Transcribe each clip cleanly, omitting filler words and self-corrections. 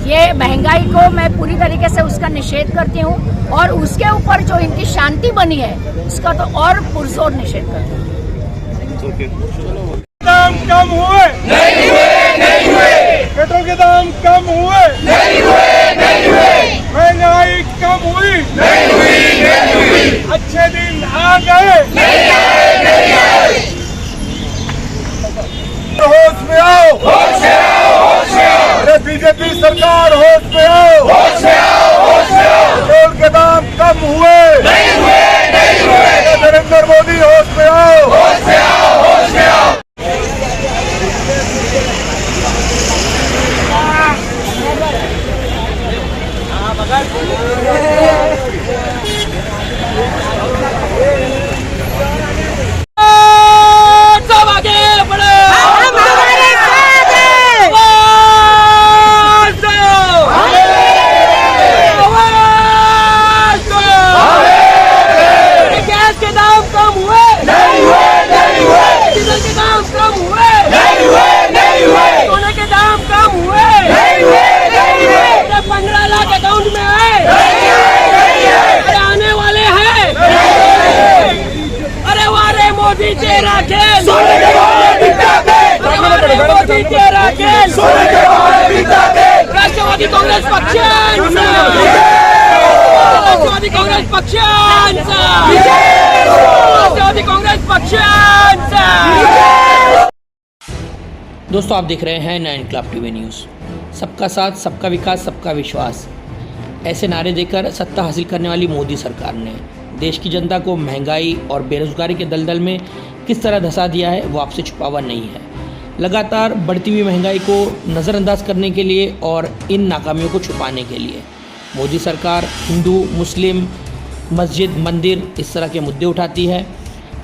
ये महंगाई को मैं पूरी तरीके से उसका निषेध करती हूँ और उसके ऊपर जो इनकी शांति बनी है उसका तो और पुरजोर निषेध करती हूँ। दाम कम हुए नहीं हुए, पेट्रोल के दाम कम हुए नहीं हुए, महंगाई कम हुई नहीं हुई, अच्छे दिन आ गए नहीं आए। होश में आओ, अरे बीजेपी सरकार होश में आओ, पेट्रोल के दाम कम हुए नहीं हुए, नरेंद्र मोदी होश में आओ, सब आगे बढ़ो, हम हमारे साथ हैं। गैस के दाम कम हुए नहीं हुए, डीजल के दाम कम हुए नहीं हुए, सोने के दाम कम हुए नहीं हुए, 15 लाख अकाउंट में आए अरे आने वाले हैं, अरे वारे मोदी तेरा खेल, मोदी तेरा खेल, राष्ट्रवादी काँग्रेस पक्षांचा, राष्ट्रवादी काँग्रेस पक्षांचा, राष्ट्रवादी काँग्रेस पक्षांचा। दोस्तों, आप देख रहे हैं 9 इंकलाब टीवी न्यूज़। सबका साथ, सबका विकास, सबका विश्वास, ऐसे नारे देकर सत्ता हासिल करने वाली मोदी सरकार ने देश की जनता को महंगाई और बेरोजगारी के दलदल में किस तरह धंसा दिया है वो आपसे छुपा हुआ नहीं है। लगातार बढ़ती हुई महंगाई को नज़रअंदाज करने के लिए और इन नाकामियों को छुपाने के लिए मोदी सरकार हिंदू, मुस्लिम, मस्जिद, मंदिर इस तरह के मुद्दे उठाती है,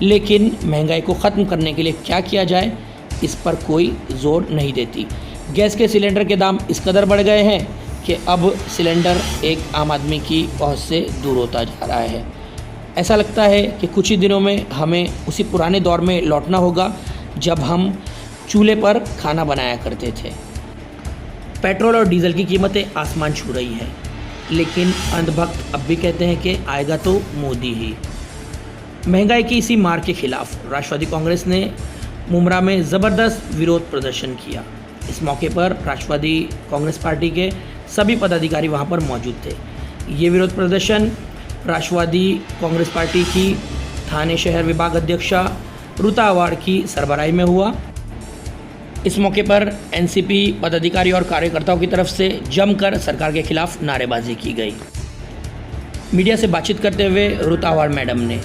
लेकिन महंगाई को ख़त्म करने के लिए क्या किया जाए इस पर कोई जोर नहीं देती। गैस के सिलेंडर के दाम इस कदर बढ़ गए हैं कि अब सिलेंडर एक आम आदमी की पहुंच से दूर होता जा रहा है। ऐसा लगता है कि कुछ ही दिनों में हमें उसी पुराने दौर में लौटना होगा जब हम चूल्हे पर खाना बनाया करते थे। पेट्रोल और डीजल की कीमतें आसमान छू रही हैं, लेकिन अंधभक्त अब भी कहते हैं कि आएगा तो मोदी ही। महंगाई की इसी मार के खिलाफ राष्ट्रवादी कांग्रेस ने मुमरा में ज़बरदस्त विरोध प्रदर्शन किया। इस मौके पर राष्ट्रवादी कांग्रेस पार्टी के सभी पदाधिकारी वहां पर मौजूद थे। ये विरोध प्रदर्शन राष्ट्रवादी कांग्रेस पार्टी की थाने शहर विभाग अध्यक्षा रुता अवार्ड की सरबराही में हुआ। इस मौके पर एनसीपी पदाधिकारी और कार्यकर्ताओं की तरफ से जमकर सरकार के खिलाफ नारेबाजी की गई। मीडिया से बातचीत करते हुए रुता अवार्ड मैडम ने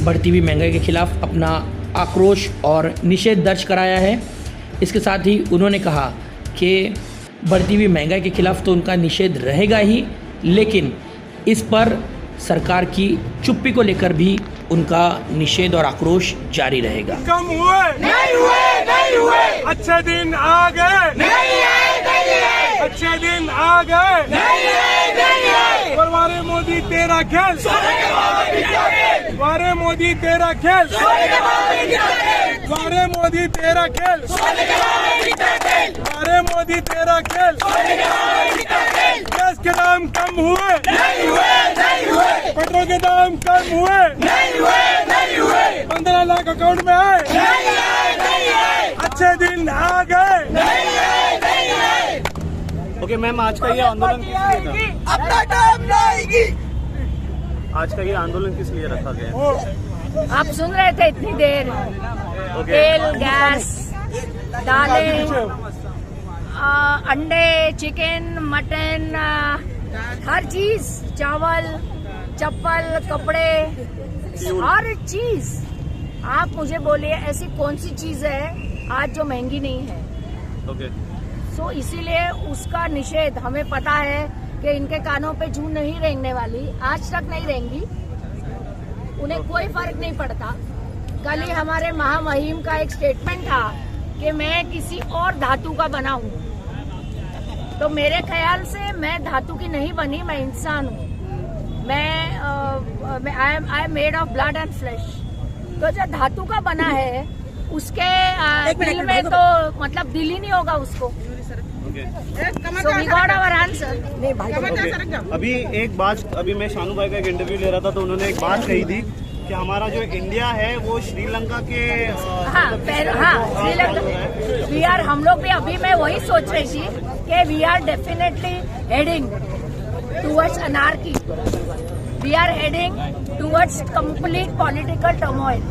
बढ़ती हुई महंगाई के खिलाफ अपना आक्रोश और निषेध दर्ज कराया है। इसके साथ ही उन्होंने कहा कि बढ़ती हुई महंगाई के खिलाफ तो उनका निषेध रहेगा ही, लेकिन इस पर सरकार की चुप्पी को लेकर भी उनका निषेध और आक्रोश जारी रहेगा। कम हुए नहीं हुए, अच्छे दिन आ गए नहीं आए, अच्छे दिन आ गए नहीं आए, वारे मोदी तेरा खेल, वारे मोदी तेरा खेल, वारे मोदी तेरा खेल, वारे मोदी तेरा खेल, गैस के दाम कम हुए नहीं हुए, पेट्रोल के दाम कम हुए नहीं हुए, 15 लाख अकाउंट में आए नहीं आए, अच्छे दिन आ गए नहीं आए। ओके मैम, आज का ये आंदोलन किस लिए था? अपना टाइम लाएगी। आज का ये आंदोलन किस लिए रखा गया? आप सुन रहे थे इतनी देर, तेल, गैस, दालें, अंडे, चिकन, मटन, हर चीज, चावल, चप्पल, कपड़े, हर चीज। आप मुझे बोलिए ऐसी कौन सी चीज है आज जो महंगी नहीं है। ओके। सो इसीलिए उसका निषेध, हमें पता है कि इनके कानों पे जूं नहीं रेंगने वाली, आज तक नहीं रेंगी, उन्हें कोई फर्क नहीं पड़ता। कल ही हमारे महामहिम का एक स्टेटमेंट था कि मैं किसी और धातु का बना हूँ, तो मेरे ख्याल से मैं धातु की नहीं बनी, मैं इंसान हूँ। I am made of blood and flesh. तो जो धातु का बना है उसके दिल में तो मतलब दिल ही नहीं होगा उसको। के? So we got our answer. अभी एक बात, अभी मैं शानू भाई का एक इंटरव्यू ले रहा था तो उन्होंने एक बात कही थी कि हमारा जो इंडिया है वो श्रीलंका के श्रीलंका हम लोग भी अभी मैं वही सोच रही थी कि we are definitely heading towards anarchy, we are heading towards complete political turmoil.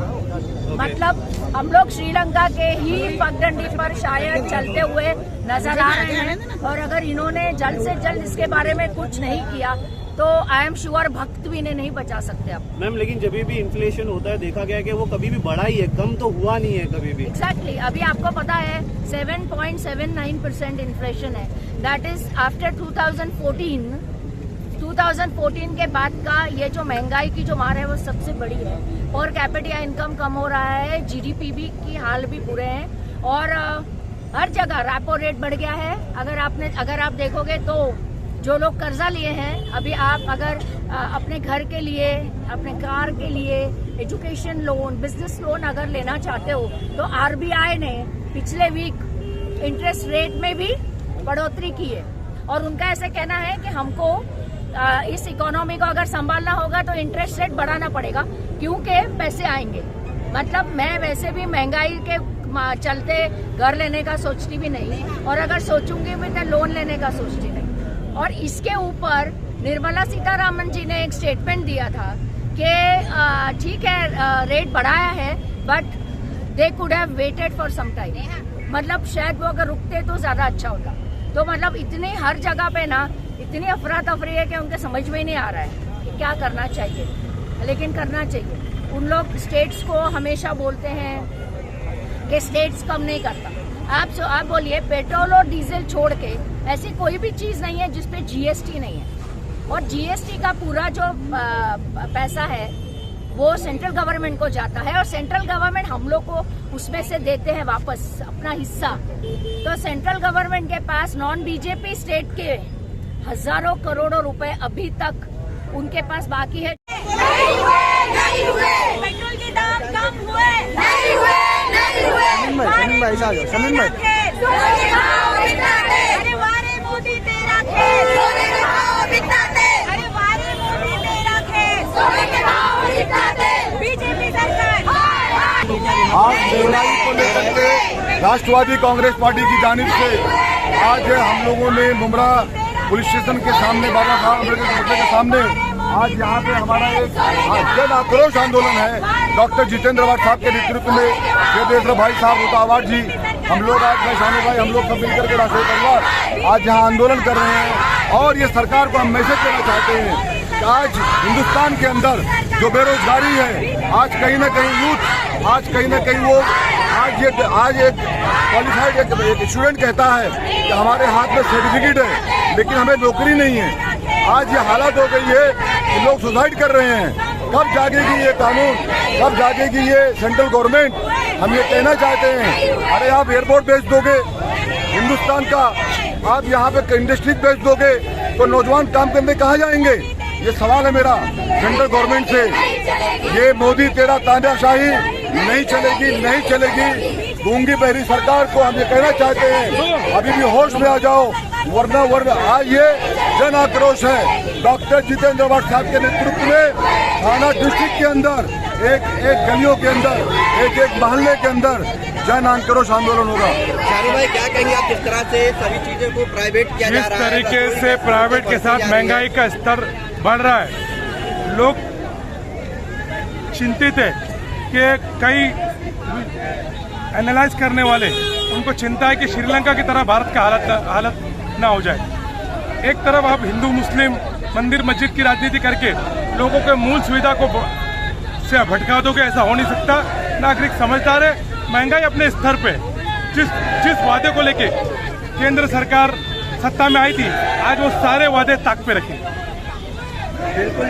मतलब हम लोग श्रीलंका के ही पगडंडी पर शायद चलते हुए नजर आ रहे हैं, और अगर इन्होंने जल्द से जल्द इसके बारे में कुछ नहीं किया तो आई एम श्योर भक्त भी इन्हें नहीं बचा सकते अब। मैम लेकिन जब भी इन्फ्लेशन होता है देखा गया है कि वो कभी भी बढ़ा ही है, कम तो हुआ नहीं है कभी भी। एग्जैक्टली अभी आपको पता है 7.79% इन्फ्लेशन है, दैट इज आफ्टर 2014 के बाद का ये जो महंगाई की जो मार है वो सबसे बड़ी है। और कैपिटा इनकम कम हो रहा है, जीडीपी भी की हाल भी बुरे हैं, और हर जगह रेपो रेट बढ़ गया है। अगर आप देखोगे तो जो लोग कर्जा लिए हैं, अभी आप अगर अपने घर के लिए, अपने कार के लिए एजुकेशन लोन, बिजनेस लोन अगर लेना चाहते हो तो आरबीआई ने पिछले वीक इंटरेस्ट रेट में भी बढ़ोतरी की है, और उनका ऐसे कहना है कि हमको इस इकोनॉमी को अगर संभालना होगा तो इंटरेस्ट रेट बढ़ाना पड़ेगा क्योंकि पैसे आएंगे। मतलब मैं वैसे भी महंगाई के चलते घर लेने का सोचती भी नहीं, और अगर सोचूंगी भी तो लोन लेने का सोचती नहीं। और इसके ऊपर निर्मला सीतारामन जी ने एक स्टेटमेंट दिया था कि ठीक है रेट बढ़ाया है but they could have waited for some time. मतलब शायद वो अगर रुकते तो ज्यादा अच्छा होता। तो मतलब इतनी हर जगह पे ना इतनी अफरा तफरी है कि उनके समझ में ही नहीं आ रहा है कि क्या करना चाहिए, लेकिन करना चाहिए। उन लोग स्टेट्स को हमेशा बोलते हैं कि स्टेट्स कम नहीं करता। आप बोलिए पेट्रोल और डीजल छोड़ के ऐसी कोई भी चीज नहीं है जिसपे जीएसटी नहीं है, और जीएसटी का पूरा जो पैसा है वो सेंट्रल गवर्नमेंट को जाता है, और सेंट्रल गवर्नमेंट हम लोग को उसमें से देते हैं वापस अपना हिस्सा। तो सेंट्रल गवर्नमेंट के पास नॉन बीजेपी स्टेट के हजारों करोड़ों रुपए अभी तक उनके पास बाकी है। नहीं हुए। पेट्रोल के दाम कम हुए नहीं हुए। समीन भाई अरे वारे मोदी तेरा खेल, अरे वारे मोदी तेरा खेल, बीजेपी सरकार। आज महंगाई को लेकर के राष्ट्रवादी कांग्रेस पार्टी की जानिब से आज हम लोगों ने मुमरा पुलिस स्टेशन के सामने, बाबा साहब अम्बेडकर के सामने आज यहाँ पे हमारा एक जन आक्रोश आंदोलन है। डॉक्टर जितेंद्र अवार्ड साहब के नेतृत्व में वेदेश्वर भाई साहब होता अवार्ड जी, हम लोग आज मैं शानू भाई हम लोग सब मिलकर के राष्ट्रीय परिवार आज यहाँ आंदोलन कर रहे हैं। और ये सरकार को हम मैसेज देना चाहते हैं कि आज हिंदुस्तान के अंदर जो बेरोजगारी है, आज कहीं ना कहीं यूथ, आज कहीं ना कहीं वो आज एक क्वालिफाइड एक स्टूडेंट कहता है कि हमारे हाथ में सर्टिफिकेट है लेकिन हमें नौकरी नहीं है। आज ये हालत हो गई है कि लोग सुसाइड कर रहे हैं। कब जागेगी ये कानून, कब जागेगी ये सेंट्रल गवर्नमेंट? हम ये कहना चाहते हैं, अरे आप एयरपोर्ट बेच दोगे हिंदुस्तान का, आप यहाँ पे इंडस्ट्री बेच दोगे तो नौजवान काम करने कहाँ जाएंगे? ये सवाल है मेरा सेंट्रल गवर्नमेंट से। ये मोदी तेरा तानाशाही नहीं चलेगी, नहीं चलेगी। गूंगी बहरी सरकार को हम ये कहना चाहते हैं, अभी भी होश में आ जाओ, वरना आज ये जन आक्रोश है। डॉक्टर जितेंद्र अवार्ड साहब के नेतृत्व में थाना डिस्ट्रिक्ट के अंदर एक गलियों के अंदर एक मोहल्ले के अंदर जन आक्रोश आंदोलन होगा। शानू भाई क्या कहेंगे आप, किस तरह से सभी चीजों को प्राइवेट किया जा रहा है? जिस तरीके से प्राइवेट के साथ महंगाई का स्तर बढ़ रहा है, लोग चिंतित है कि कई एनालाइज करने वाले उनको चिंता है कि श्रीलंका की तरह भारत का हालत ना हो जाए। एक तरफ आप हिंदू मुस्लिम मंदिर मस्जिद की राजनीति करके लोगों के मूल सुविधा को से भटका दोगे, ऐसा हो नहीं सकता। नागरिक समझदार है। महंगाई अपने स्तर पे जिस वादे को लेके केंद्र सरकार सत्ता में आई थी, आज वो सारे वादे ताक पे रखे। बिल्कुल।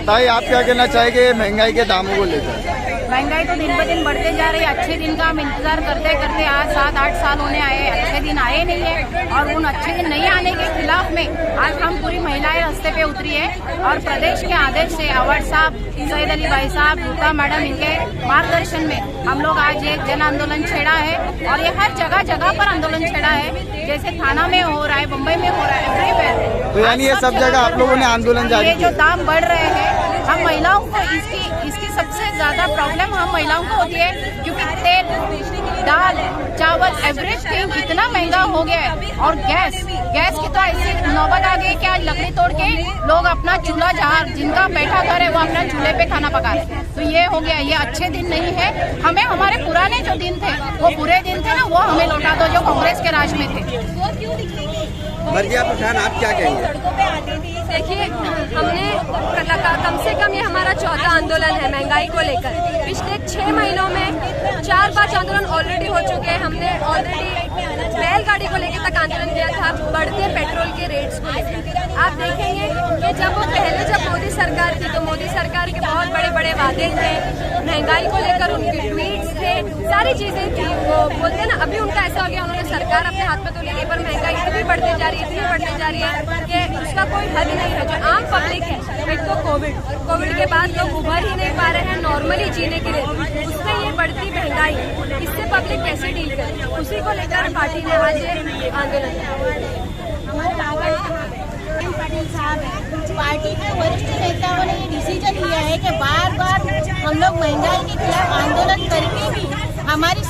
ताई आप क्या कहना चाहेंगे महंगाई के दामों को लेकर? महंगाई तो दिन ब दिन बढ़ते जा रही है। अच्छे दिन का हम इंतजार करते करते आज 7-8 साल होने आए, अच्छे दिन आए नहीं है। और उन अच्छे दिन नहीं आने के खिलाफ में आज हम पूरी महिलाएं रास्ते पे उतरी है और प्रदेश के आदेश से अवार्ड साहब, सैयद अली भाई साहब, रूपा मैडम, इनके मार्गदर्शन में हम लोग आज एक जन आंदोलन छेड़ा है। और ये हर जगह जगह पर आंदोलन छेड़ा है, जैसे थाना में हो रहा है, मुंबई में हो रहा है, एवरीवेयर। तो यानी ये सब जगह आप लोगों ने आंदोलन जारी ये जो दाम बढ़ रहे हैं, हम महिलाओं को इसकी सबसे ज्यादा प्रॉब्लम हम महिलाओं को होती है, क्योंकि तेल, दाल, चावल, एवरीथिंग इतना महंगा हो गया है। और गैस की तो ऐसी नौबत आ गई कि आज लकड़ी तोड़ के लोग अपना चूल्हा, जहाँ जिनका बैठा घर है वो अपना चूल्हे पे खाना पका रहे हैं। तो ये हो गया, ये अच्छे दिन नहीं है। हमें हमारे पुराने जो दिन थे, वो बुरे दिन थे ना, वो हमें लौटा दो जो कांग्रेस के राज में थे। मर्जिया पठान, आप क्या कहेंगे? देखिए, हमने कम से कम ये हमारा चौथा आंदोलन है महंगाई को लेकर। पिछले 6 महीनों में 4-5 आंदोलन ऑलरेडी हो चुके हैं। हमने ऑलरेडी बैलगाड़ी को लेकर तक आंदोलन किया था, बढ़ते पेट्रोल के रेट्स को लेकर। आप देखेंगे कि जब मोदी सरकार थी तो मोदी सरकार के बहुत बड़े बड़े वादे थे, महंगाई को लेकर उनके ट्वीट्स थे, सारी चीजें थी। वो बोलते हैं ना, अभी उनका ऐसा हो गया, उन्होंने सरकार अपने हाथ में तो ली, पर महंगाई इतनी बढ़ती जा रही है कि उसका कोई हद नहीं है। जो आम पब्लिक है, एक तो कोविड के बाद लोग उभर ही नहीं पा रहे हैं नॉर्मली जीने के लिए, उसमें ये बढ़ती महंगाई, इससे पब्लिक कैसे डील करे, उसी को लेकर पार्टी ने आज आंदोलन किया। पटेल साहब है, पार्टी के वरिष्ठ नेताओं ने ये डिसीजन लिया है कि बार बार हम लोग महंगाई के खिलाफ आंदोलन करके भी हमारी